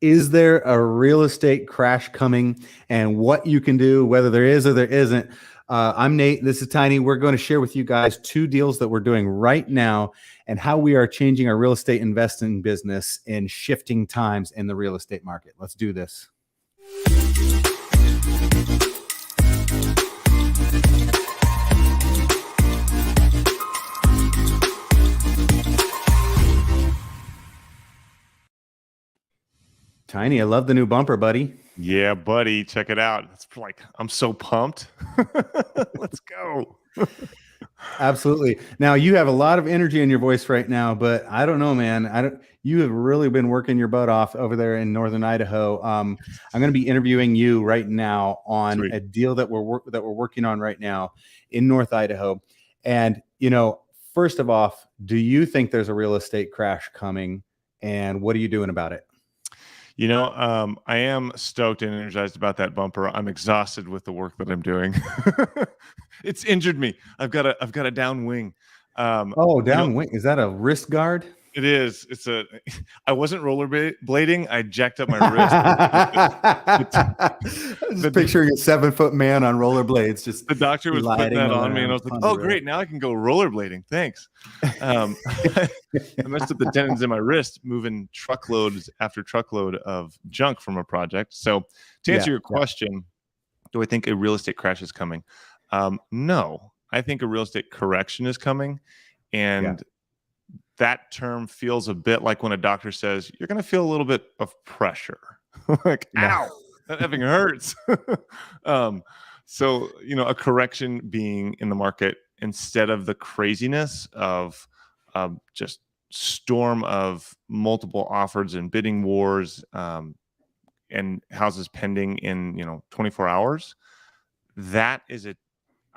Is there a real estate crash coming, and what you can do, whether there is or there isn't? I'm Nate. This is Tiny. We're going to share with you guys 2 deals that we're doing right now and how we are changing our real estate investing business in shifting times in the real estate market. Let's do this. Tiny, I love the new bumper, buddy. Yeah, buddy, check it out. It's like, I'm so pumped. Let's go. Absolutely. Now you have a lot of energy in your voice right now, but I don't know, man. You have really been working your butt off over there in Northern Idaho. I'm going to be interviewing you right now on Sweet. a deal that we're working on right now in North Idaho. And, first of all, do you think there's a real estate crash coming, and what are you doing about it? I am stoked and energized about that bumper. I'm exhausted with the work that I'm doing. It's injured me. I've got a down wing. Down wing. Is that a wrist guard? It is. I wasn't rollerblading. I jacked up my wrist. Just picturing a 7-foot man on rollerblades. The doctor was putting that on me, and I was like, "Oh, great! Now I can go rollerblading. Thanks." I messed up the tendons in my wrist, moving truckloads after truckload of junk from a project. So, to answer your question, do I think a real estate crash is coming? No, I think a real estate correction is coming, and that term feels a bit like when a doctor says you're going to feel a little bit of pressure. Like, ow, that effing hurts. So, a correction being in the market instead of the craziness of just storm of multiple offers and bidding wars and houses pending in 24 hours. That is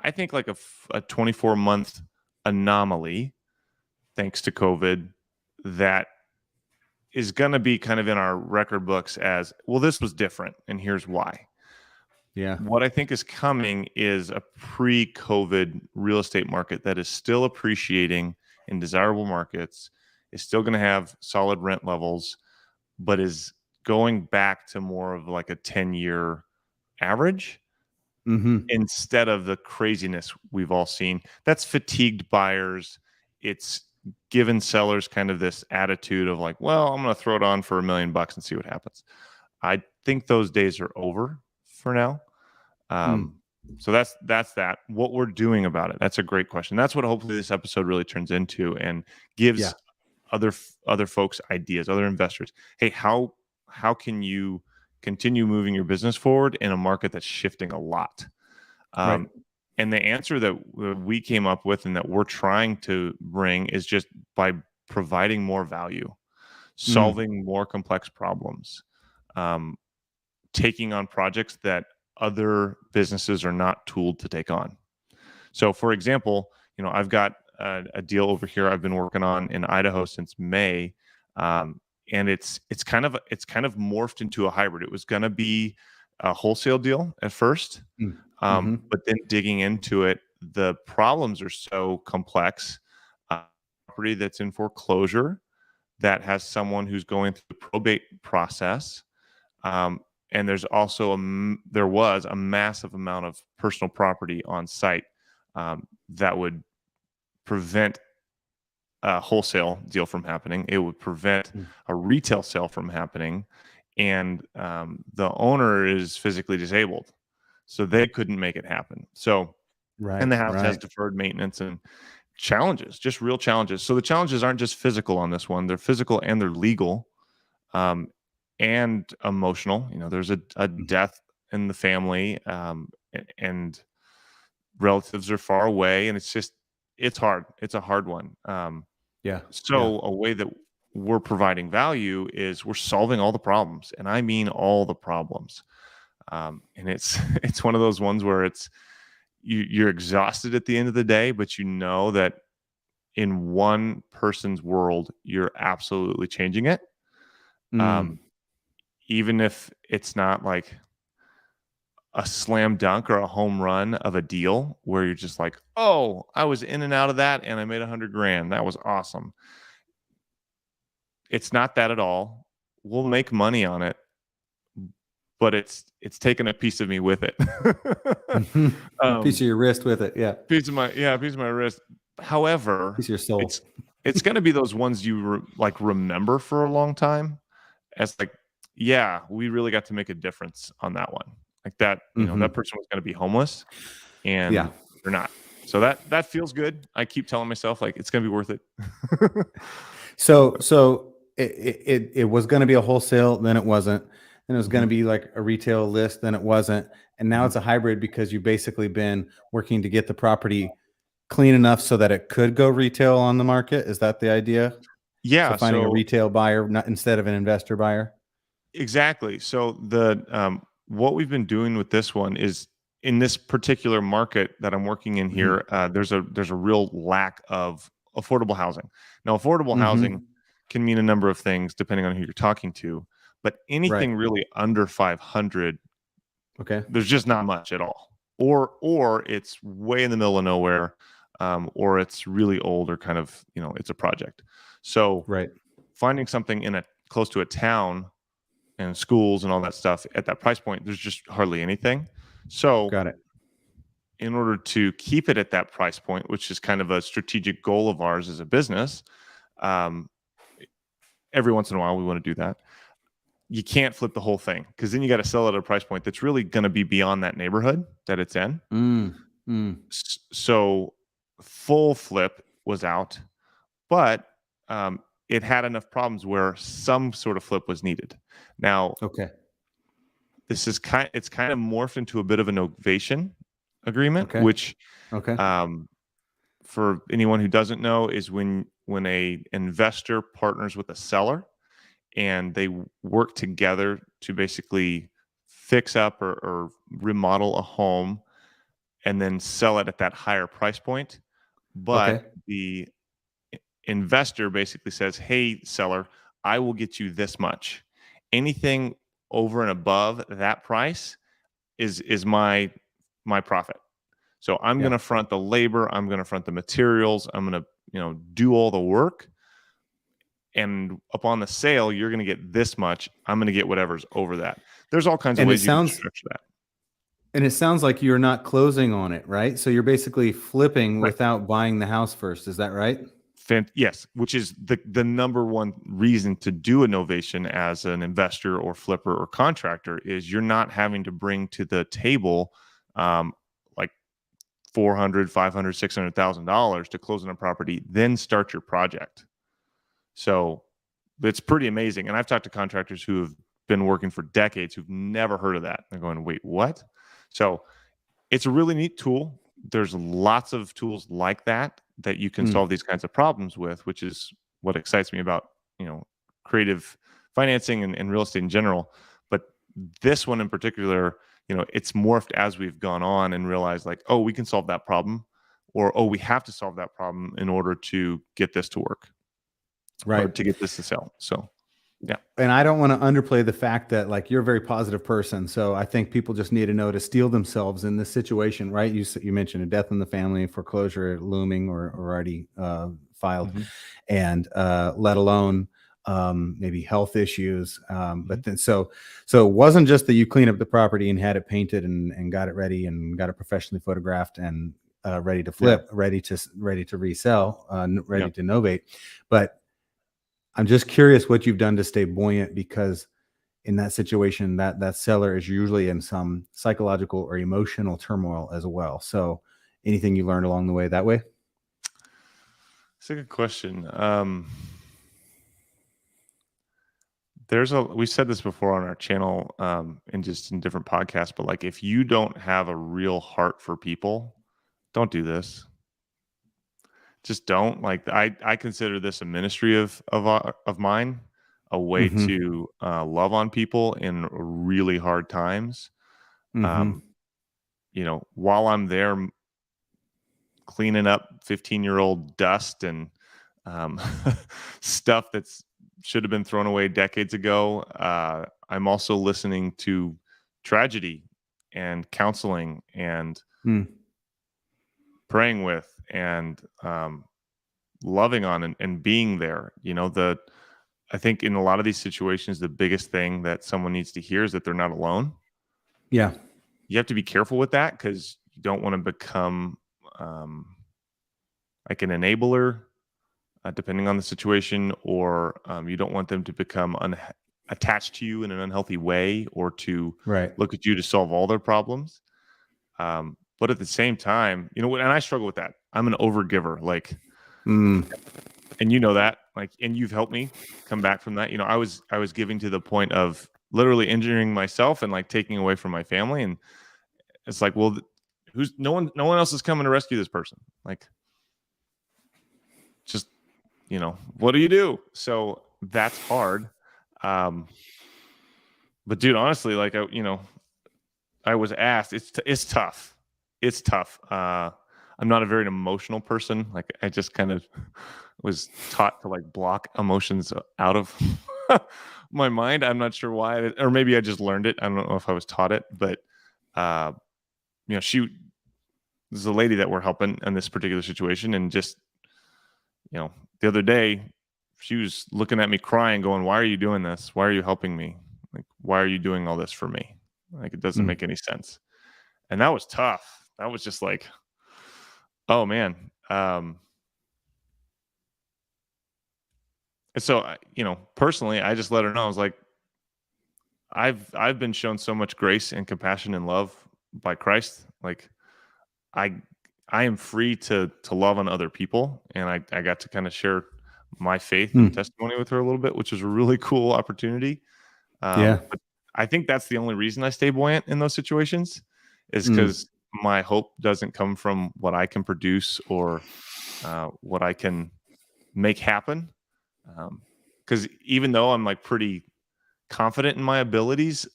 I think like a 24-month anomaly, thanks to COVID, that is going to be kind of in our record books as, well, this was different, and here's why. Yeah. What I think is coming is a pre-COVID real estate market that is still appreciating in desirable markets, is still going to have solid rent levels, but is going back to more of like a 10-year average instead of the craziness we've all seen. That's fatigued buyers. It's given sellers kind of this attitude of like, well, I'm going to throw it on for $1 million and see what happens. I think those days are over for now. So that's that. What we're doing about it. That's a great question. That's what hopefully this episode really turns into and gives other folks ideas, other investors. Hey, how can you continue moving your business forward in a market that's shifting a lot? Right. And the answer that we came up with and that we're trying to bring is just by providing more value, solving more complex problems, taking on projects that other businesses are not tooled to take on. So, for example, I've got a deal over here I've been working on in Idaho since May, and it's kind of morphed into a hybrid. It was going to be a wholesale deal at first. But then digging into it, the problems are so complex. Property that's in foreclosure, that has someone who's going through the probate process, and there's also there was a massive amount of personal property on site that would prevent a wholesale deal from happening. It would prevent a retail sale from happening, and the owner is physically disabled. So they couldn't make it happen. So, and the house has deferred maintenance and challenges, just real challenges. So the challenges aren't just physical on this one. They're physical and they're legal and emotional. There's a death in the family and relatives are far away. And it's hard. It's a hard one. A way that we're providing value is we're solving all the problems. And I mean all the problems. And it's one of those ones where you're exhausted at the end of the day, but you know that in one person's world, you're absolutely changing it. Even if it's not like a slam dunk or a home run of a deal where you're just like, oh, I was in and out of that and I made $100,000. That was awesome. It's not that at all. we'll make money on it, but it's taken a piece of me with it. Piece of your wrist with it. Yeah. Piece of my wrist. However, Piece of your soul. it's going to be those ones you remember for a long time as like, yeah, we really got to make a difference on that one. Like that, that person was going to be homeless, Yeah. and they're not. So that feels good. I keep telling myself like it's going to be worth it. So it was going to be a wholesale, then it wasn't. Then it was going to Mhm. be like a retail list, then it wasn't. And now Mhm. it's a hybrid because you've basically been working to get the property clean enough so that it could go retail on the market. Is that the idea? So Yeah. finding a So retail buyer, not instead of an investor buyer. exactly. So the what we've been doing with this one is in this particular market that I'm working in Hmm. here, there's a real lack of affordable housing. Now, affordable housing Hmm. can mean a number of things depending on who you're talking to, but Right. anything really under 500, Okay. there's just not much at all, or it's way in the middle of nowhere, or it's really old, or kind of it's a project. So Right. finding something in a close to a town and schools and all that stuff at that price point, there's just hardly anything. So Got it. in order to keep it at that price point, which is kind of a strategic goal of ours as a business, um, every once in a while we want to do that. You can't flip the whole thing because then you got to sell it at a price point that's really going to be beyond that neighborhood that it's in. Mm, mm. So full flip was out, but it had enough problems where some sort of flip was needed. Now, Okay. it's kind of morphed into a bit of a novation agreement, Okay. which Okay. um, for anyone who doesn't know is when a investor partners with a seller and they work together to basically fix up or remodel a home and then sell it at that higher price point. Okay. But the investor basically says, hey, seller, I will get you this much. Anything over and above that price is my profit. So I'm Yeah. going to front the labor, I'm going to front the materials, I'm going to do all the work, and upon the sale you're going to get this much, I'm going to get whatever's over that. There's all kinds of And it ways you can sounds structure that. and it sounds like you're not closing on it, right? So you're basically flipping Right. without buying the house first. Is that right? Yes, which is the number one reason to do a novation as an investor or flipper or contractor is you're not having to bring to the table like 400, 500, $600,000 to close on a property, then start your project. So it's pretty amazing. And I've talked to contractors who have been working for decades who've never heard of that. They're going, wait, what? So it's a really neat tool. There's lots of tools like that you can Mm, solve these kinds of problems with, which is what excites me about, creative financing and real estate in general. But this one in particular, it's morphed as we've gone on and realized like, oh, we can solve that problem, or oh, we have to solve that problem in order to get this to work or right. to get this to sell. So yeah. And I don't want to underplay the fact that like you're a very positive person. So I think people just need to know to steel themselves in this situation, right? You mentioned a death in the family, foreclosure looming or already filed, Mhm. and let alone maybe health issues. But Mhm. then so it wasn't just that you clean up the property and had it painted and got it ready and got it professionally photographed and ready to Yeah. flip, ready to resell, Yeah. ready to novate, but I'm just curious what you've done to stay buoyant because in that situation, that seller is usually in some psychological or emotional turmoil as well. So, anything you learned along the way that way? It's a good question. We said this before on our channel, and just in different podcasts, but like if you don't have a real heart for people, don't do this. Just don't. Like I consider this a ministry of mine, a way Mm-hmm. to love on people in really hard times. Mm-hmm. Um, while I'm there cleaning up 15-year-old dust and um, stuff that's should have been thrown away decades ago. I'm also listening to tragedy and counseling and Mm. praying with and loving on and being there. I think in a lot of these situations, the biggest thing that someone needs to hear is that they're not alone. Yeah. You have to be careful with that because you don't want to become like an enabler, depending on the situation, or you don't want them to become attached to you in an unhealthy way or to Right. look at you to solve all their problems. But at the same time, and I struggle with that. I'm an overgiver, like, Mm. and you know that, like, and you've helped me come back from that. I was giving to the point of literally injuring myself and like taking away from my family, and it's like, well, who's no one else is coming to rescue this person. Like, just what do you do? So that's hard. But dude, honestly, like I was asked. It's tough. It's tough. I'm not a very emotional person. Like I just kind of was taught to like block emotions out of my mind. I'm not sure why, or maybe I just learned it. I don't know if I was taught it, but uh, she is a lady that we're helping in this particular situation, and just the other day, she was looking at me crying, going, "Why are you doing this? Why are you helping me? Like, why are you doing all this for me? Like, it doesn't Mm. make any sense." And that was tough. That was just like, oh man. And so, personally, I just let her know. I was like, I've been shown so much grace and compassion and love by Christ. Like, I I am free to love on other people, and I got to kind of share my faith and Mm. testimony with her a little bit, which was a really cool opportunity. Yeah. But I think that's the only reason I stay buoyant in those situations, is Mm. because my hope doesn't come from what I can produce or what I can make happen. Because even though I'm like pretty confident in my abilities,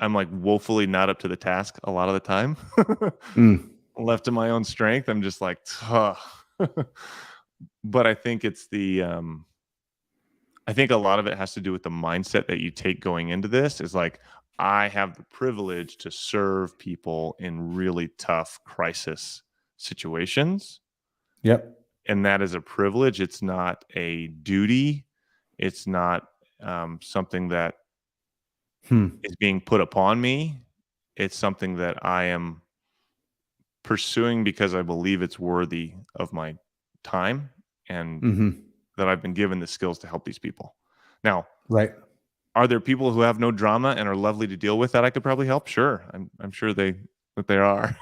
I'm like woefully not up to the task a lot of the time. Mm. Left to my own strength, I'm just like, "Ugh." But I think it's I think a lot of it has to do with the mindset that you take going into this. Is like, I have the privilege to serve people in really tough crisis situations. Yep. And that is a privilege. It's not a duty. It's not something that Hmm. is being put upon me. It's something that I am pursuing because I believe it's worthy of my time, and Mm-hmm. that I've been given the skills to help these people. Now, Right. are there people who have no drama and are lovely to deal with that I could probably help? Sure. I'm sure that they are.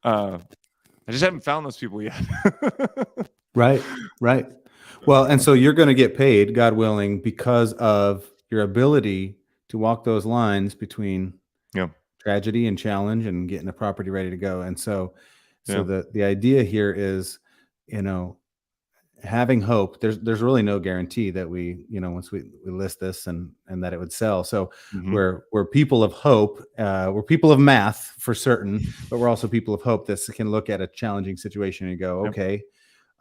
I just haven't found those people yet. Right. Right. Well, and so you're going to get paid, God willing, because of your ability to walk those lines between Yeah. tragedy and challenge and getting the property ready to go. And so Yeah. the idea here is, you know, having hope. There's really no guarantee that once we list this and that it would sell. So Hmm. we're people of hope. We're people of math for certain, but we're also people of hope that can look at a challenging situation and go, Yep. okay,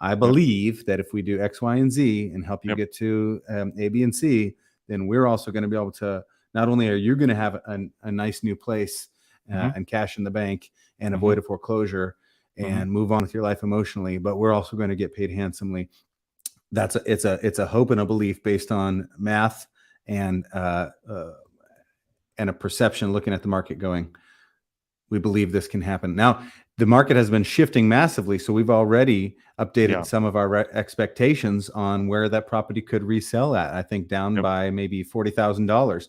I Yep. believe that if we do X, Y, and Z and help you Yep. get to A, B, and C, then we're also going to be able to. Not only are you going to have a nice new place Hmm. and cash in the bank and Hmm. avoid a foreclosure Hmm. and move on with your life emotionally, but we're also going to get paid handsomely. It's a hope and a belief based on math and and a perception looking at the market going, we believe this can happen. Now, the market has been shifting massively, so we've already updated Yeah. some of our expectations on where that property could resell at. I think down Yep. by maybe $40,000.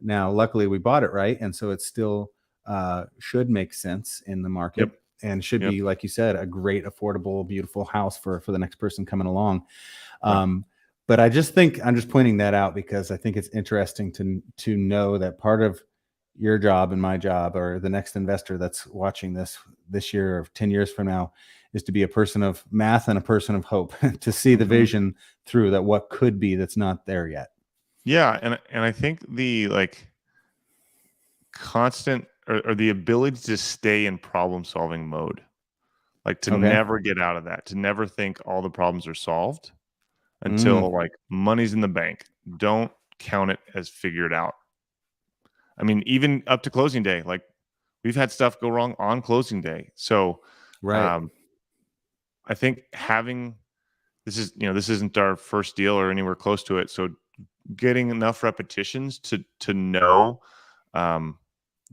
Now, luckily, we bought it right, and so it still should make sense in the Yep. market and should Yep. be, like you said, a great, affordable, beautiful house for the next person coming along. Right. Um, but I just think I'm just pointing that out because I think it's interesting to know that part of your job and my job, or the next investor that's watching this year or 10 years from now, is to be a person of math and a person of hope to see the Hmm. vision through that what could be that's not there yet. Yeah. And I think the like constant or the ability to stay in problem solving mode, like to Okay. never get out of that, to never think all the problems are solved until Mm, like money's in the bank. Don't count it as figured out. I mean, even up to closing day, like we've had stuff go wrong on closing day. So right. um, I think having this isn't our first deal or anywhere close to it. So getting enough repetitions to know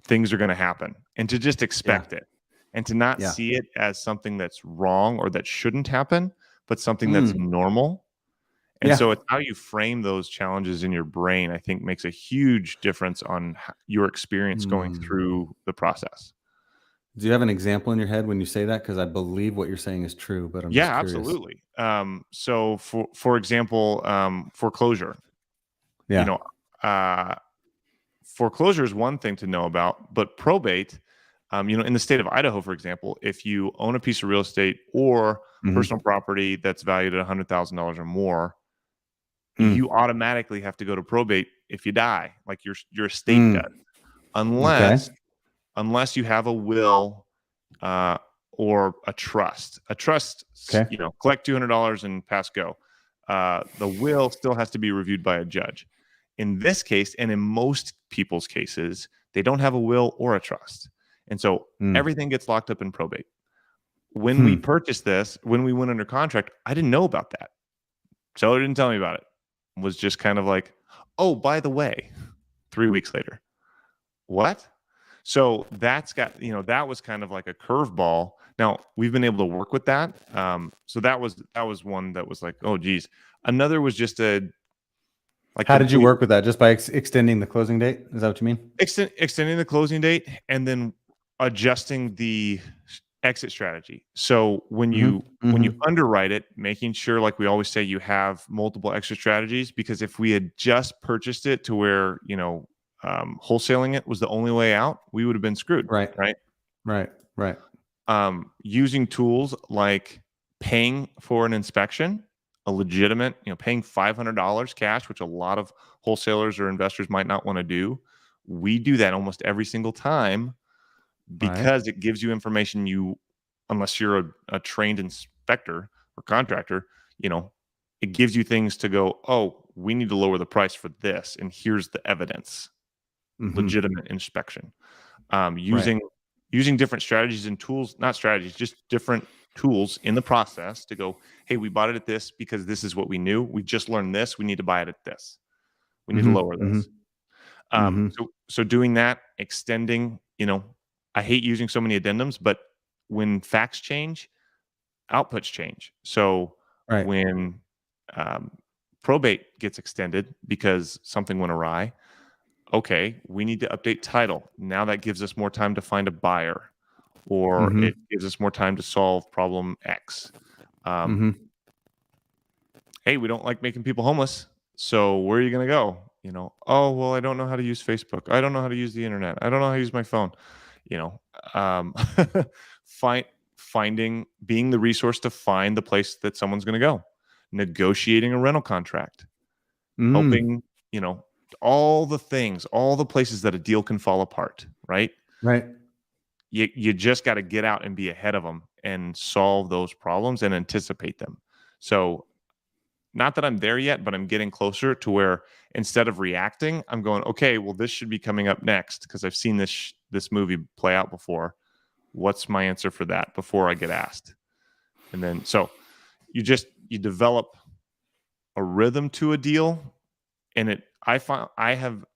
things are going to happen, and to just expect it, and to not Yeah. see it as something that's wrong or that shouldn't happen, but something that's Mm. normal. And Yeah. so it's how you frame those challenges in your brain, I think, makes a huge difference on your experience going Mm. through the process. Do you have an example in your head when you say that? Because I believe what you're saying is true, but I'm just Yeah, curious. absolutely. So for example, foreclosure, you Yeah. know, uh, foreclosure is one thing to know about, but probate, in the state of Idaho, for example, if you own a piece of real estate or Hmm. personal property that's valued at $100,000 or more, Mm. you automatically have to go to probate if you die, like your estate does, Mm. Okay. unless you have a will uh, or a trust. A trust, Okay. collect $200 and pass go. The will still has to be reviewed by a judge. In this case, and in most people's cases, they don't have a will or a trust, and so Mm. everything gets locked up in probate. When we Hmm. purchased this, when we went under contract, I didn't know about that. Seller didn't tell me about it. Was just kind of like, oh, by the way, 3 weeks later, what? So that was kind of like a curveball. Now we've been able to work with that. So that was one that was like, oh geez. Another was just like How did you we work with that? Just by extending the closing date? Is that what you mean? extending the closing date and then adjusting the exit strategy. So when Hmm. you Hmm. underwrite it, making sure, like we always say, you have multiple exit strategies, because if we had just purchased it to where, wholesaling it was the only way out, we would have been screwed, Right. right? Right. Right. Using tools like paying for an inspection, a legitimate, paying $500 cash, which a lot of wholesalers or investors might not want to do. We do that almost every single time Right. because it gives you information unless you're a trained inspector or contractor, it gives you things to go, oh, we need to lower the price for this. And here's the evidence, Hmm. legitimate inspection. um, Right. using using different strategies and tools, not strategies, just different tools in the process to go, hey, we bought it at this because this is what we knew. We just learned this. We need to buy it at this. We need to Hmm. lower Hmm. this. Hmm. So doing that, extending, I hate using so many addendums, but when facts change, outputs change. So Right. when um, probate gets extended because something went awry, okay, we need to update title. Now that gives us more time to find a buyer, or Hmm. it gives us more time to solve problem X. Um, Hmm. hey, we don't like making people homeless. So where are you going to go? Oh, well, I don't know how to use Facebook. I don't know how to use the internet. I don't know how to use my phone. You know, um, find, being the resource to find the place that someone's going to go, negotiating a rental contract, Mm. helping, you know, all the things, all the places that a deal can fall apart, right? Right. You just got to get out and be ahead of them and solve those problems and anticipate them. So, not that I'm there yet, but I'm getting closer to where instead of reacting, I'm going, okay, well, this should be coming up next because I've seen this movie play out before. What's my answer for that before I get asked? And then so you develop a rhythm to a deal, and I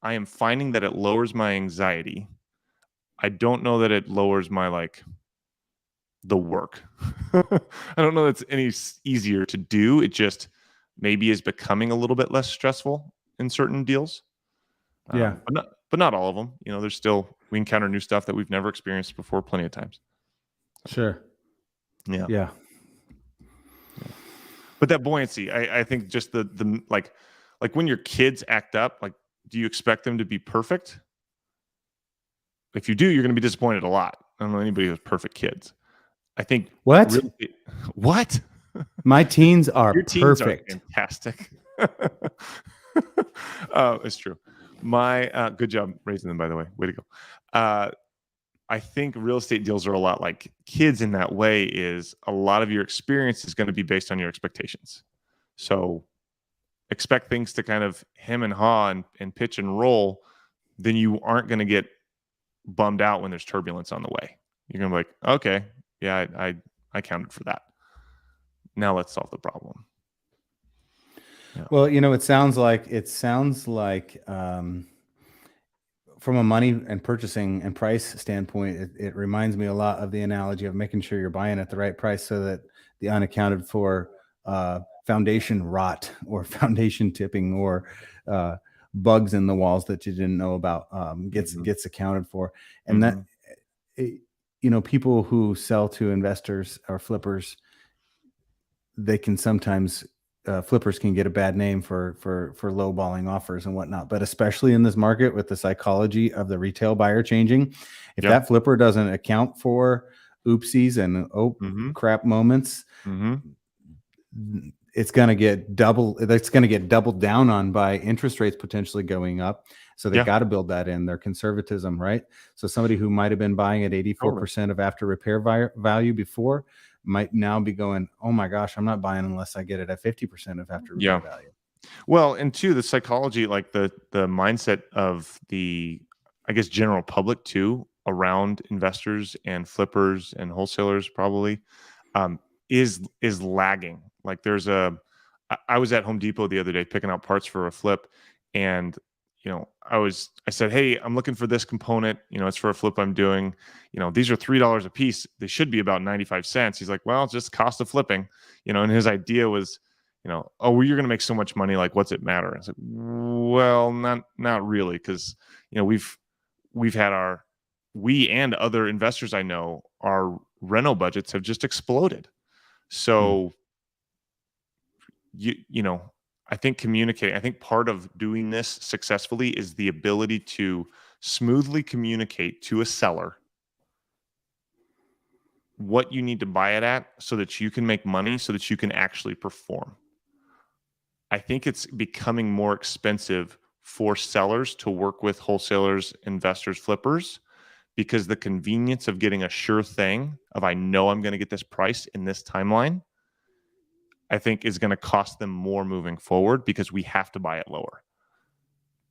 am finding that it lowers my anxiety. I don't know that it lowers my the work. I don't know that's any easier to do. It just maybe is becoming a little bit less stressful in certain deals, Yeah. but not all of them. There's still we encounter new stuff that we've never experienced before plenty of times. Sure. Yeah, Yeah. yeah. But that buoyancy, I think just the like when your kids act up, like, do you expect them to be perfect? If you do, you're going to be disappointed a lot. I don't know anybody who has perfect kids. I think What? really what? My teens are Your teens are perfect. fantastic. It's true. My good job raising them, by the way. Way to go. I think real estate deals are a lot like kids in that way. Is a lot of your experience is going to be based on your expectations. So expect things to kind of hem and haw and pitch and roll. Then you aren't going to get bummed out when there's turbulence on the way. You're going to be like, okay, yeah, I counted for that. Now let's solve the problem. Yeah. Well, it sounds like from a money and purchasing and price standpoint, it reminds me a lot of the analogy of making sure you're buying at the right price so that the unaccounted for foundation rot or foundation tipping or uh, bugs in the walls that you didn't know about gets accounted for. And that, it, people who sell to investors or flippers, they can sometimes flippers can get a bad name for lowballing offers and whatnot. But especially in this market with the psychology of the retail buyer changing, if Yep. that flipper doesn't account for oopsies and crap moments, it's going to get doubled down on by interest rates potentially going up. So they Yeah. got to build that in their conservatism, right? So somebody who might have been buying at 84% of after repair value before might now be going, oh my gosh, I'm not buying unless I get it at 50% of after repair value. Well, and two, the psychology, like the mindset of the, I guess, general public too, around investors and flippers and wholesalers probably, is lagging. Like I was at Home Depot the other day picking out parts for a flip, and I said, hey, I'm looking for this component. It's for a flip I'm doing. These are $3 a piece. They should be about 95 cents. He's like, well, it's just cost of flipping. And his idea was, oh, well, you're going to make so much money. Like, what's it matter? I said, well, not really, because we've had we and other investors I know, our rental budgets have just exploded. So I think communicating. I think part of doing this successfully is the ability to smoothly communicate to a seller what you need to buy it at so that you can make money, so that you can actually perform. I think it's becoming more expensive for sellers to work with wholesalers, investors, flippers, because the convenience of getting a sure thing of, I know I'm going to get this price in this timeline, I think is going to cost them more moving forward, because we have to buy it lower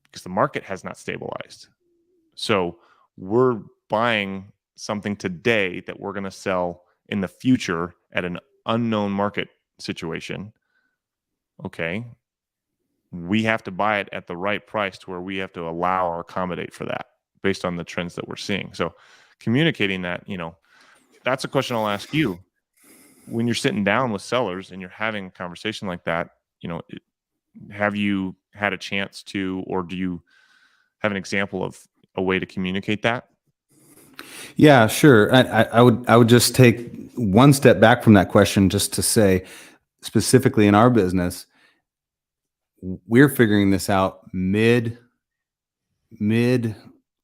because the market has not stabilized. So we're buying something today that we're going to sell in the future at an unknown market situation. Okay. We have to buy it at the right price to where we have to allow or accommodate for that based on the trends that we're seeing. So communicating that, that's a question I'll ask you. When you're sitting down with sellers and you're having a conversation like that, have you had a chance to, or do you have an example of a way to communicate that? Yeah, sure. I would just take one step back from that question just to say, specifically in our business, we're figuring this out mid,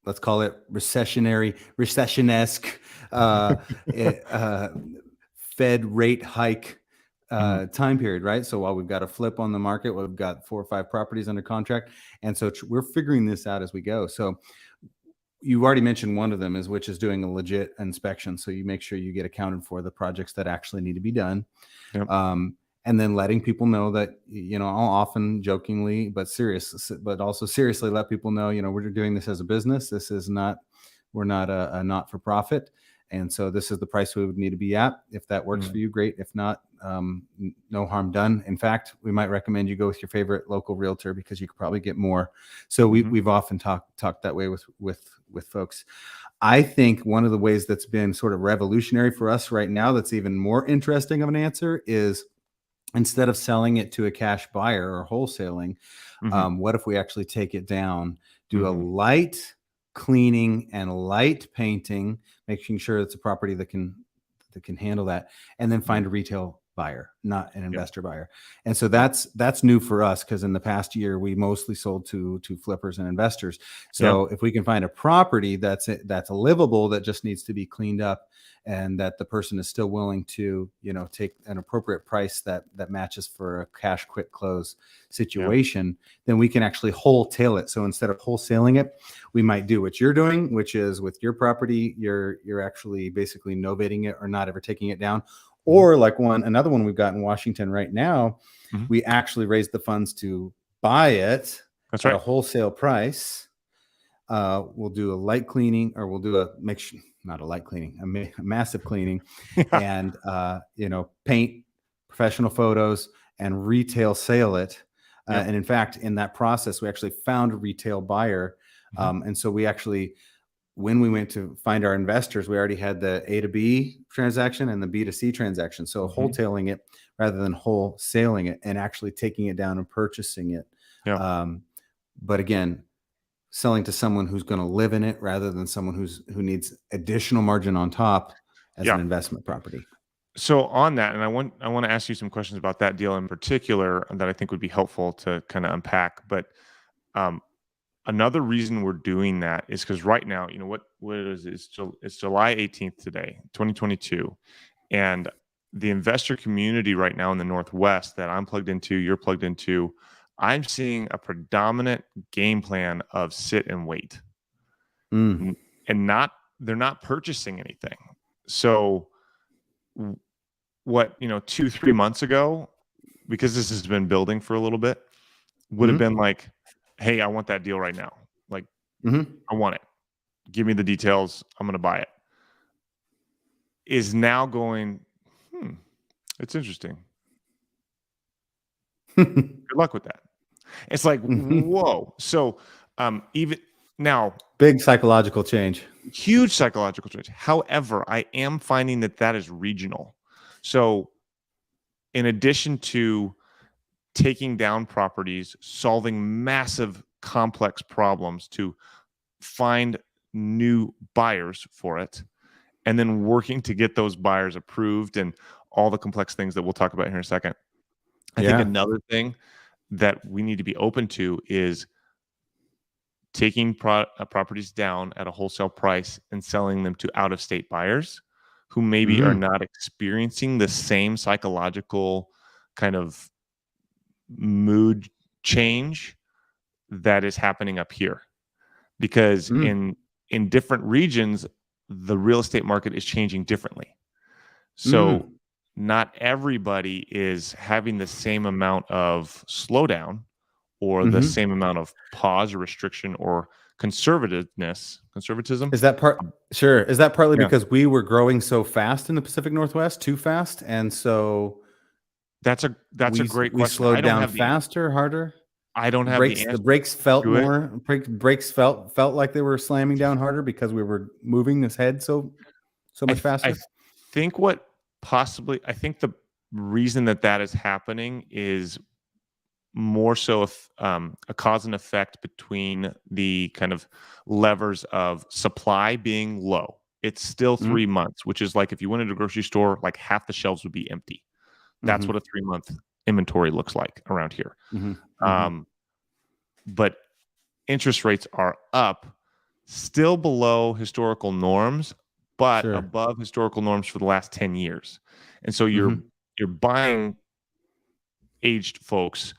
let's call it recession-esque Fed rate hike time period, right? So while we've got a flip on the market, we've got 4 or 5 properties under contract. And so we're figuring this out as we go. So you already mentioned one of them, which is doing a legit inspection. So you make sure you get accounted for the projects that actually need to be done. Yep. And then letting people know that, I'll often jokingly, but also seriously let people know, we're doing this as a business. We're not a not-for-profit. And so this is the price we would need to be at. If that works for you, great. If not, no harm done. In fact, we might recommend you go with your favorite local realtor, because you could probably get more. So we've often talked that way with folks. I think one of the ways that's been sort of revolutionary for us right now, that's even more interesting of an answer, is instead of selling it to a cash buyer or wholesaling, what if we actually take it down, do a light cleaning and light painting, making sure it's a property that can handle that, and then find a retail buyer, not an investor buyer. And so that's new for us, because in the past year we mostly sold to flippers and investors. So if we can find a property that's livable, that just needs to be cleaned up, and that the person is still willing to take an appropriate price that matches for a cash quick close situation, then we can actually wholesale it. So instead of wholesaling it, we might do what you're doing, which is with your property, you're actually basically novating it or not ever taking it down. Or like another one we've got in Washington right now, we actually raised the funds to buy it at a wholesale price. We'll do a light cleaning, or we'll do not a light cleaning, a massive cleaning, and paint, professional photos, and retail sale it Yeah. And in fact, in that process, we actually found a retail buyer. And so we actually, when we went to find our investors, we already had the A to B transaction and the B to C transaction. So wholetailing it rather than wholesaling it and actually taking it down and purchasing it. Yeah. But again, selling to someone who's going to live in it rather than someone who needs additional margin on top as an investment property. So on that, and I want to ask you some questions about that deal in particular that I think would be helpful to kind of unpack. But another reason we're doing that is because right now, what it is, it's July 18th today, 2022, and the investor community right now in the Northwest that I'm plugged into, you're plugged into, I'm seeing a predominant game plan of sit and wait, and they're not purchasing anything. So what 2-3 months ago, because this has been building for a little bit, would have been like, hey, I want that deal right now. Like, I want it. Give me the details. I'm going to buy it. Is now going, it's interesting. Good luck with that. It's like, whoa. So even now, big psychological change. Huge psychological change. However, I am finding that is regional. So in addition to taking down properties, solving massive complex problems to find new buyers for it, and then working to get those buyers approved and all the complex things that we'll talk about here in a second. I think another thing that we need to be open to is taking properties down at a wholesale price and selling them to out-of-state buyers who maybe are not experiencing the same psychological kind of mood change that is happening up here. Because in different regions, the real estate market is changing differently. So not everybody is having the same amount of slowdown or the same amount of pause or restriction or conservatism. Is that partly because we were growing so fast in the Pacific Northwest, too fast? And so that's a great question. We slowed down faster, harder? I don't have the answer. The brakes felt more. Brakes felt like they were slamming down harder because we were moving this head so much faster. I think the reason that is happening is more so a cause and effect between the kind of levers of supply being low. It's still 3 months, which is like if you went into a grocery store, like half the shelves would be empty. That's what a 3-month inventory looks like around here. But interest rates are up, still below historical norms, but above historical norms for the last 10 years. And so you're buying aged folks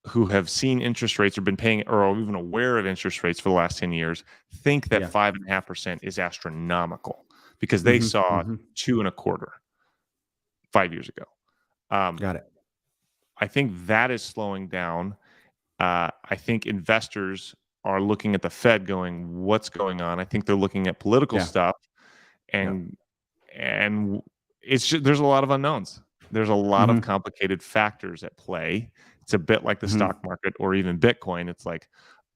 who have seen interest rates or been paying or are even aware of interest rates for the last 10 years think that 5.5% is astronomical because they saw 2.25% 5 years ago. Got it. I think that is slowing down. I think investors are looking at the Fed going, what's going on? I think they're looking at political stuff and it's just, there's a lot of unknowns. There's a lot of complicated factors at play. It's a bit like the stock market or even Bitcoin. It's like,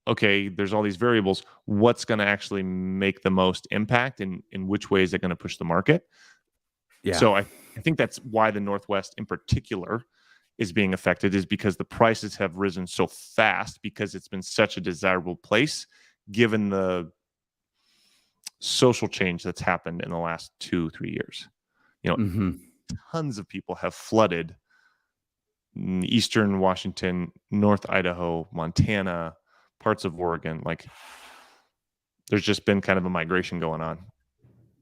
okay, there's all these variables. What's going to actually make the most impact and in which way is it going to push the market? Yeah. So I think that's why the Northwest in particular is being affected, is because the prices have risen so fast because it's been such a desirable place given the social change that's happened in the last 2-3 years. Tons of people have flooded Eastern Washington, North Idaho, Montana, parts of Oregon. Like there's just been kind of a migration going on.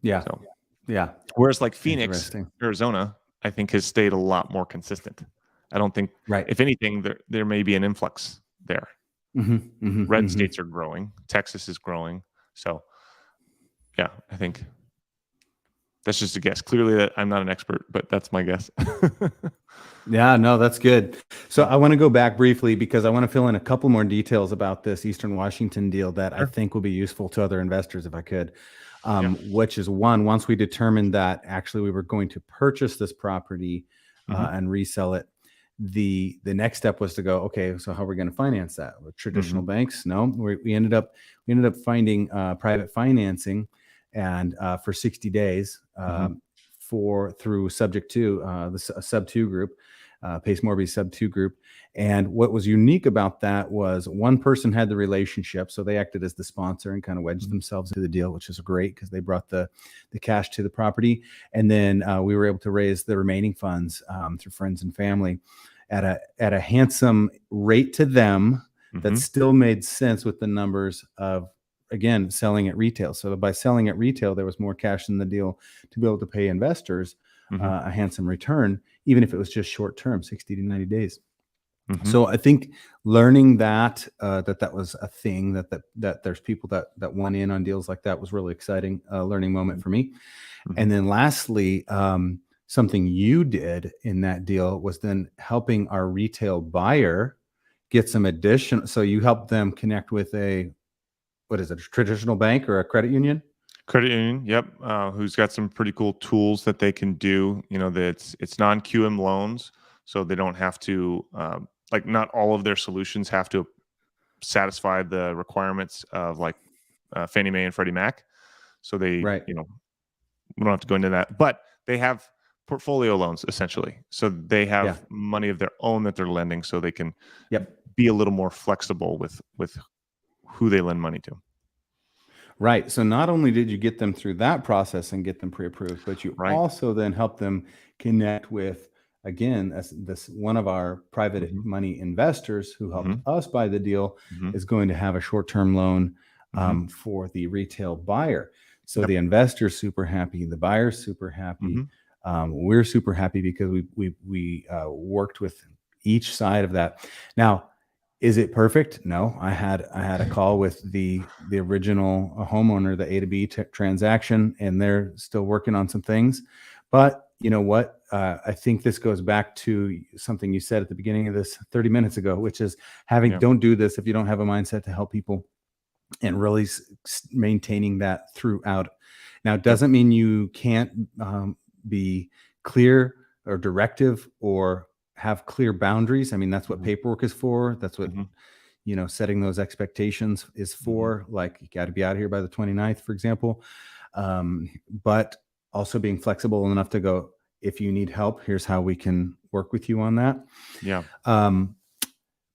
Yeah. So, yeah. Whereas like Phoenix, Arizona, I think has stayed a lot more consistent. I don't think, if anything, there may be an influx there. Red states are growing. Texas is growing. So, yeah, I think that's just a guess. Clearly, I'm not an expert, but that's my guess. Yeah, no, that's good. So I want to go back briefly because I want to fill in a couple more details about this Eastern Washington deal that I think will be useful to other investors if I could. Which is one, once we determined that actually we were going to purchase this property and resell it, the next step was to go, okay, so how are we going to finance that with traditional Mhm. banks? No, we ended up finding private financing, and for 60 days, Mhm. through subject to a sub 2 group, Pace Morby sub 2 group. And what was unique about that was one person had the relationship, so they acted as the sponsor and kind of wedged Mhm. themselves into the deal, which is great because they brought the cash to the property. And then we were able to raise the remaining funds through friends and family at a handsome rate to them that Mhm. still made sense with the numbers of, again, selling at retail. So by selling at retail, there was more cash in the deal to be able to pay investors Mhm. a handsome return, even if it was just short term, 60 to 90 days. Mhm. So I think learning that that was a thing, that there's people that went in on deals like that was really exciting, learning moment for me. And Mhm. then lastly, something you did in that deal was then helping our retail buyer get some additional. So you helped them connect with what is it, a traditional bank or a credit union? Credit union, yep, who's got some pretty cool tools that they can do. That it's non-QM loans, so they don't have to like not all of their solutions have to satisfy the requirements of like Fannie Mae and Freddie Mac. So Right. we don't have to go into that, but they have portfolio loans essentially. So they Yeah. have money of their own that they're lending, so they can Yep. be a little more flexible with who they lend money to. Right. So not only did you get them through that process and get them pre-approved, but you Right. also then help them connect with, again, as this one of our private Hmm. money investors who helped Hmm. us buy the deal Hmm. is going to have a short-term loan Hmm. for the retail buyer. So Yep. the investor's super happy, the buyer's super happy. Hmm. We're super happy because we worked with each side of that. Now, is it perfect? No. I had a call with the original homeowner, the A to B transaction, and they're still working on some things. But you know what? I think this goes back to something you said at the beginning of this 30 minutes ago, which is Yeah. don't do this if you don't have a mindset to help people, and really maintaining that throughout. Now, it Yep. doesn't mean you can't be clear or directive or have clear boundaries. I mean, that's what Hmm. paperwork is for. That's what, Hmm. setting those expectations is Hmm. for. Like, you got to be out here by the 29th, for example. But also being flexible enough to go, if you need help, here's how we can work with you on that. Yeah. Um,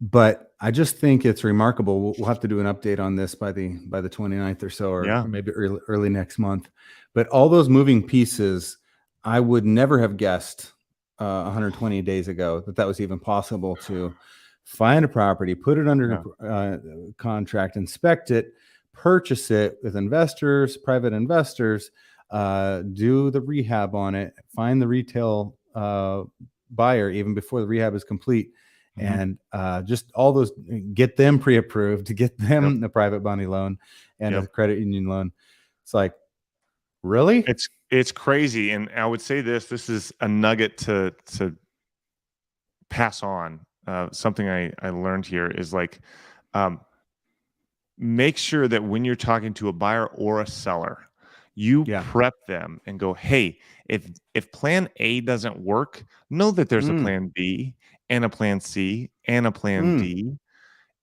but I just think it's remarkable. We'll have to do an update on this by the 29th or so, or Yeah. maybe early next month. But all those moving pieces, I would never have guessed 120 days ago that was even possible to find a property, put it under Yeah. contract, inspect it, purchase it with investors, private investors, do the rehab on it, find the retail buyer even before the rehab is complete, Hmm. and just all those, get them pre-approved, to get Yep. them a private money loan and a Yep. credit union loan. It's like, really? It's crazy, and I would say this is a nugget to pass on. Something I learned here is like, um, make sure that when you're talking to a buyer or a seller, you Yeah. prep them and go, hey, if plan A doesn't work, know that there's a Mm, plan B and a plan C and a plan mm, D.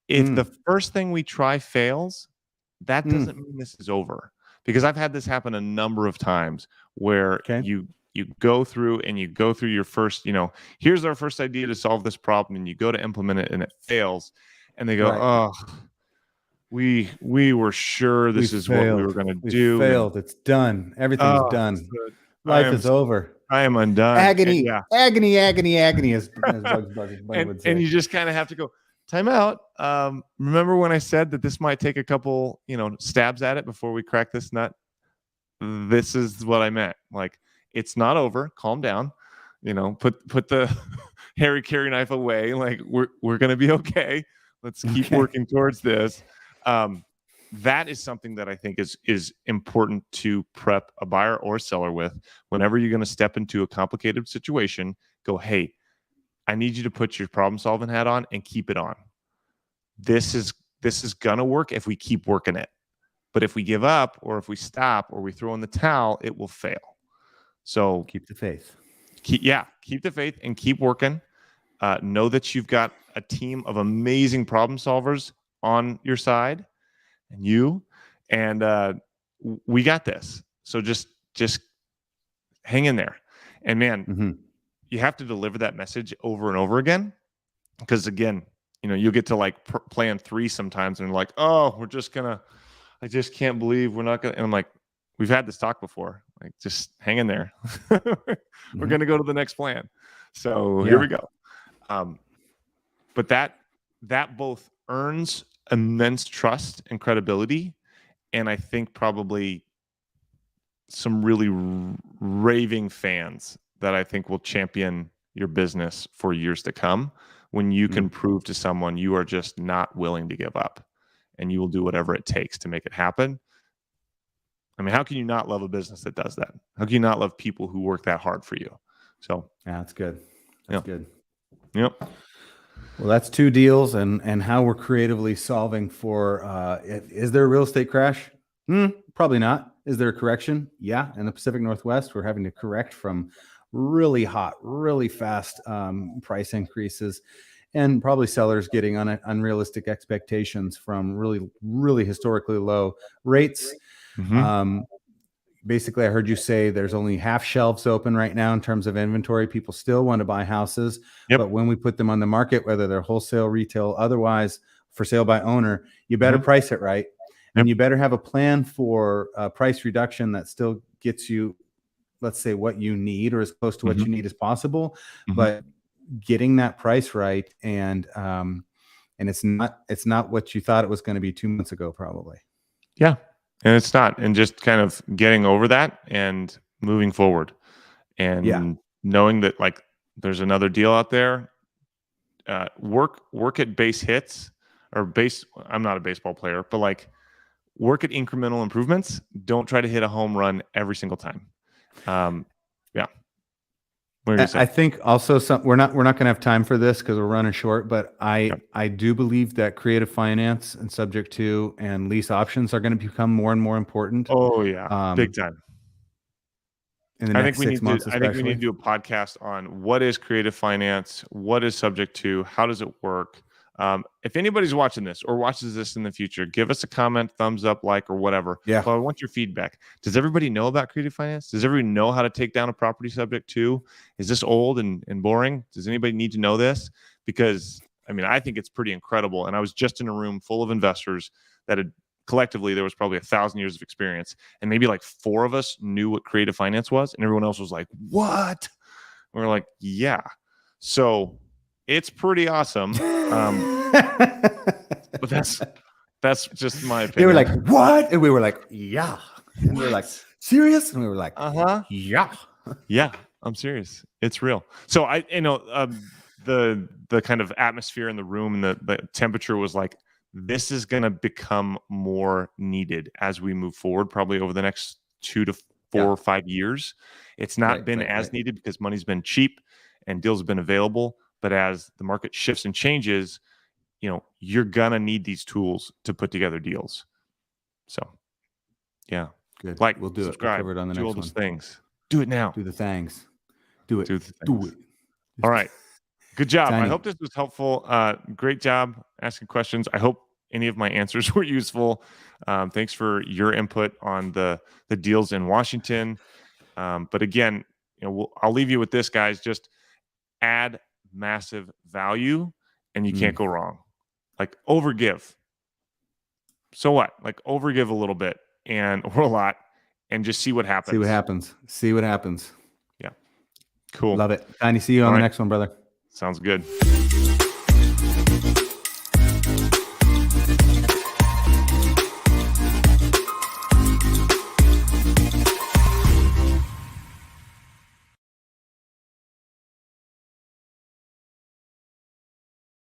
If the mm, first thing we try fails, that mm. doesn't mean this is over. Because I've had this happen a number of times where Okay. you go through and you go through your first, here's our first idea to solve this problem, and you go to implement it and it fails, and they go, Right. oh, we were sure We this is what we were failed. going to We do, and failed. It's done. Everything's oh, done. I Life am is over. I am undone. And Agony, yeah, agony, agony, agony, as Bunny and would and say. you just kind of have to go time out. Remember when I said that this might take a couple, stabs at it before we crack this nut? This is what I meant. Like, it's not over. Calm down. Put the Harry Carry knife away. Like, we're gonna be okay. Let's keep Okay. working towards this. Um, that is something that I think is important to prep a buyer or seller with. Whenever you're going to step into a complicated situation, go, hey, I need you to put your problem solving hat on and keep it on. This is gonna work if we keep working it. But if we give up, or if we stop, or we throw in the towel, it will fail. So Keep the faith. keep the faith and keep working. know that you've got a team of amazing problem solvers on your side, and we got this. So just hang in there. And man, you have to deliver that message over and over again, because again, you'll get to like plan 3 sometimes and like, oh, I just can't believe we're not gonna. And I'm like, we've had this talk before. Like, just hang in there. We're gonna go to the next plan. So here we go. But that both earns immense trust and credibility, and I think probably some really raving fans that I think will champion your business for years to come, when you can prove to someone you are just not willing to give up and you will do whatever it takes to make it happen. I mean, how can you not love a business that does that? How can you not love people who work that hard for you? So yeah, that's good. That's good. Yep. Well, that's 2 deals and how we're creatively solving for, is there a real estate crash? Probably not. Is there a correction? Yeah. In the Pacific Northwest, we're having to correct from really hot, really fast price increases, and probably sellers getting unrealistic expectations from really, really historically low rates. Basically, I heard you say there's only half shelves open right now in terms of inventory. People still want to buy houses, but when we put them on the market, whether they're wholesale, retail, otherwise for sale by owner, you better price it right. And you better have a plan for price reduction that still gets you, let's say, what you need, or as close to what you need as possible, but getting that price right. And it's not what you thought it was going to be 2 months ago, probably. Yeah. And it's not. And just kind of getting over that and moving forward, and knowing that like there's another deal out there. Work at base hits or base. I'm not a baseball player, but like, work at incremental improvements. Don't try to hit a home run every single time. Yeah. I think also we're not going to have time for this because we're running short, but I do believe that creative finance and subject to and lease options are going to become more and more important. Oh yeah. Big time. In the next 6 months, I think we need to do a podcast on what is creative finance, what is subject to, how does it work. If anybody's watching this or watches this in the future, give us a comment, thumbs up, like, or whatever. Yeah. But I want your feedback. Does everybody know about creative finance? Does everybody know how to take down a property subject to? Is this old and boring? Does anybody need to know this? Because, I mean, I think it's pretty incredible. And I was just in a room full of investors that had collectively, there was probably 1,000 years of experience. And maybe like 4 of us knew what creative finance was. And everyone else was like, what? And we're like, yeah. So it's pretty awesome. But that's just my opinion. They were like, what? And we were like, yeah. And we were like, serious? And we were like, yeah. Yeah, I'm serious. It's real. So the kind of atmosphere in the room and the temperature was like, this is going to become more needed as we move forward, probably over the next 2 to 4 or 5 years. It's not been as needed because money's been cheap and deals have been available. But as the market shifts and changes, you're going to need these tools to put together deals. So, yeah. Good. Like, we'll do subscribe, it. We'll cover it on the do next all those one. things. Do it now. Do the things. Do it. Do the things. Do it. All right. Good job. Tiny. I hope this was helpful. Great job asking questions. I hope any of my answers were useful. Thanks for your input on the deals in Washington. But again, I'll leave you with this, guys. Just add massive value and you can't go wrong. Like, overgive. So what? Like, overgive a little bit or a lot and just see what happens. See what happens. Yeah. Cool. Love it. Tiny, see you on the next one, brother. Sounds good.